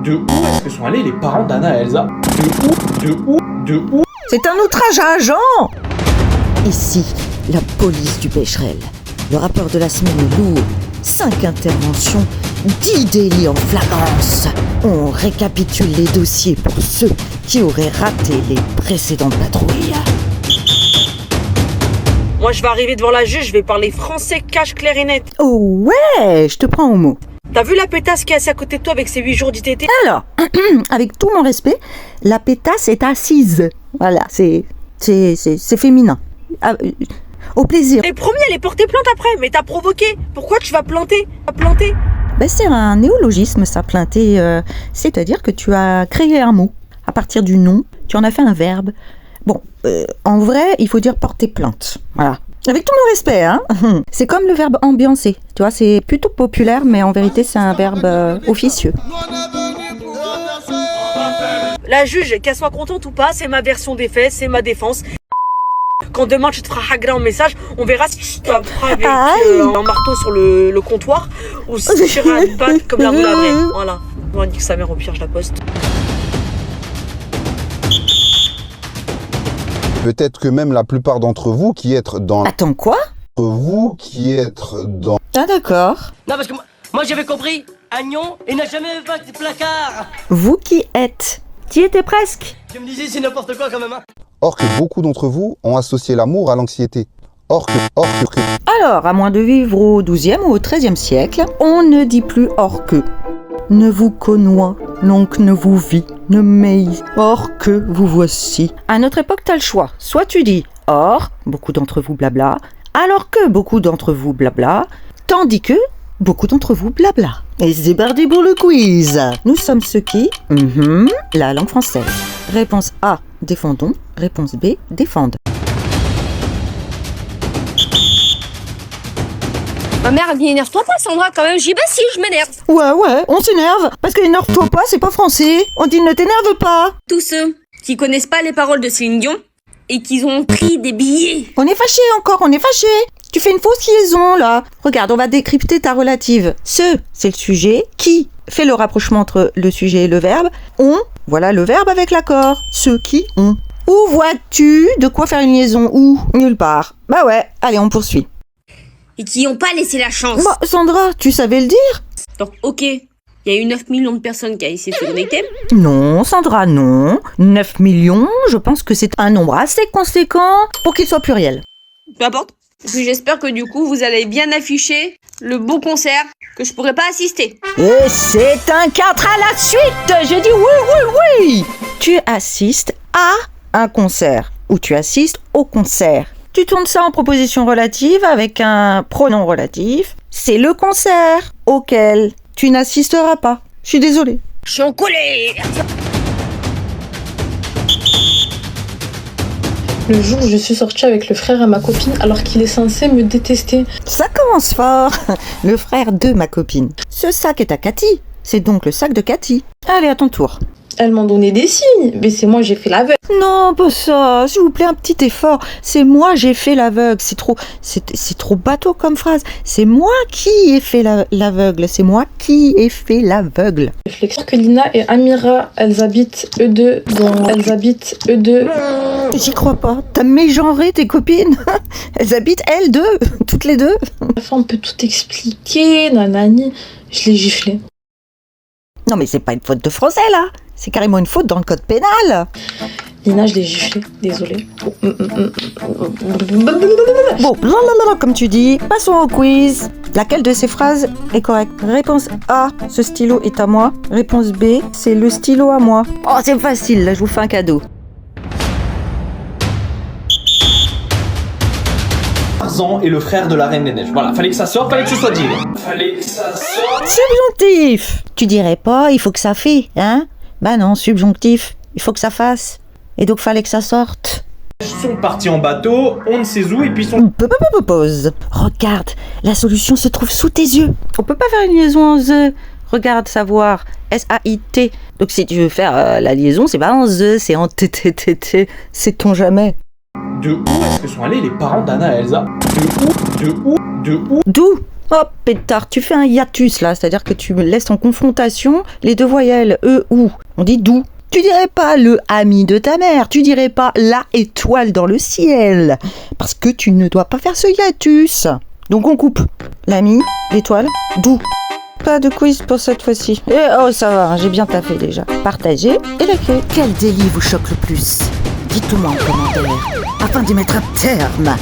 De où est-ce que sont allés les parents d'Anna et Elsa? De où? C'est un outrage à agent. Ici, la police du Becherel. Le rapport de la semaine est lourd. 5 interventions, 10 délits en flagrance. On récapitule les dossiers pour ceux qui auraient raté les précédentes patrouilles. Moi, je vais arriver devant la juge, je vais parler français, cash, clair et net. Oh ouais, je te prends au mot. T'as vu la pétasse qui est assise à côté de toi avec ses 8 jours d'ITT? Alors, avec tout mon respect, la pétasse est assise. Voilà, c'est féminin. Au plaisir. Et promis, elle est portée plainte après, mais t'as provoqué. Pourquoi tu vas planter? Ben, c'est un néologisme, ça, planter. C'est-à-dire que tu as créé un mot. À partir du nom, tu en as fait un verbe. Bon, en vrai, il faut dire porter plainte. Voilà. Avec tout mon respect, hein. C'est comme le verbe ambiancer. Tu vois, c'est plutôt populaire, mais en vérité, c'est un verbe officieux. La juge, qu'elle soit contente ou pas, c'est ma version des faits, c'est ma défense. Quand demain tu te feras hagra en message, on verra si tu te feras avec un marteau sur le comptoir ou si tu iras une patte comme la roue la vraie. Voilà. On dit que sa mère au pire, je la poste. Peut-être que même la plupart d'entre vous qui êtes dans... Attends, quoi? Vous qui êtes dans... Ah d'accord. Non, parce que moi j'avais compris, Agnon, il n'a jamais fait de placard. Vous qui êtes. T'y étais presque. Je me disais, c'est n'importe quoi quand même, hein. Or que beaucoup d'entre vous ont associé l'amour à l'anxiété. Or que... Alors, à moins de vivre au XIIe ou au XIIIe siècle, on ne dit plus or que. Ne vous connois, donc ne vous vis, ne m'aie, or que vous voici. À notre époque, t'as le choix. Soit tu dis or, beaucoup d'entre vous blabla, alors que beaucoup d'entre vous blabla, tandis que beaucoup d'entre vous blabla. Et c'est parti pour le quiz. Nous sommes ceux qui... la langue française. Réponse A, défendons. Réponse B, défendent. Ma mère elle dit énerve-toi pas Sandra quand même. J'ai dit bah si je m'énerve. Ouais, on s'énerve. Parce que énerve-toi pas, c'est pas français. On dit ne t'énerve pas. Tous ceux qui connaissent pas les paroles de Céline Dion et qui ont pris des billets. On est fâché encore, on est fâché. Tu fais une fausse liaison là. Regarde, on va décrypter ta relative. Ce, c'est le sujet. Qui fait le rapprochement entre le sujet et le verbe. On, voilà le verbe avec l'accord. Ceux qui ont. Où vois-tu de quoi faire une liaison? Où? Nulle part. Bah ouais, allez, on poursuit. Et qui ont pas laissé la chance. Bah, Sandra, tu savais le dire? Donc ok, il y a eu 9 millions de personnes qui a essayé de se connecter. Non, Sandra, non. 9 millions, je pense que c'est un nombre assez conséquent pour qu'il soit pluriel. Peu importe. Et puis j'espère que du coup vous allez bien afficher le beau concert que je pourrais pas assister. Et c'est un 4 à la suite. J'ai dit oui. Tu assistes à un concert ou tu assistes au concert. Tu tournes ça en proposition relative avec un pronom relatif. C'est le concert auquel tu n'assisteras pas. Je suis désolée. Je suis en colère. Le jour où je suis sortie avec le frère à ma copine alors qu'il est censé me détester. Ça commence fort. Le frère de ma copine. Ce sac est à Cathy. C'est donc le sac de Cathy. Allez, à ton tour. Elles m'ont donné des signes, mais c'est moi j'ai fait l'aveugle. Non, pas ça. S'il vous plaît, un petit effort. C'est moi j'ai fait l'aveugle. C'est trop bateau comme phrase. C'est moi qui ai fait l'aveugle. C'est moi qui ai fait l'aveugle. Réflexion que Lina et Amira, elles habitent eux deux. J'y crois pas. T'as mégenré tes copines. Elles habitent elles deux, toutes les deux. Enfin, on peut tout expliquer, nanani. Je l'ai giflé. Non mais c'est pas une faute de français là. C'est carrément une faute dans le code pénal. Lina, je l'ai giflé, désolée. Bon, comme tu dis, passons au quiz. Laquelle de ces phrases est correcte? Réponse A, ce stylo est à moi. Réponse B, c'est le stylo à moi. Oh, c'est facile, là, je vous fais un cadeau. Tarzan est le frère de la Reine des Neiges. Voilà, fallait que ça sorte, fallait que ce soit dit. Subjonctif. Tu dirais pas, il faut que ça fait, hein? Bah non, subjonctif, il faut que ça fasse. Et donc fallait que ça sorte. Ils sont partis en bateau, on ne sait où, et puis ils sont... Pause. Regarde, la solution se trouve sous tes yeux. On peut pas faire une liaison en Z. Regarde, savoir. S-A-I-T. Donc si tu veux faire la liaison, c'est pas en Z, c'est en T-T-T-T. Sait-on jamais. De où est-ce que sont allés les parents d'Anna et Elsa? De où? D'où? Oh pétard, tu fais un hiatus là, c'est-à-dire que tu laisses en confrontation les deux voyelles E, OU. On dit d'où. Tu dirais pas le ami de ta mère, tu dirais pas la étoile dans le ciel, parce que tu ne dois pas faire ce hiatus. Donc on coupe l'ami, l'étoile, d'où. Pas de quiz pour cette fois-ci. Et oh ça va, j'ai bien taffé déjà. Partagez et likez. Quel délit vous choque le plus? Dites-le moi en commentaire, afin d'y mettre un terme.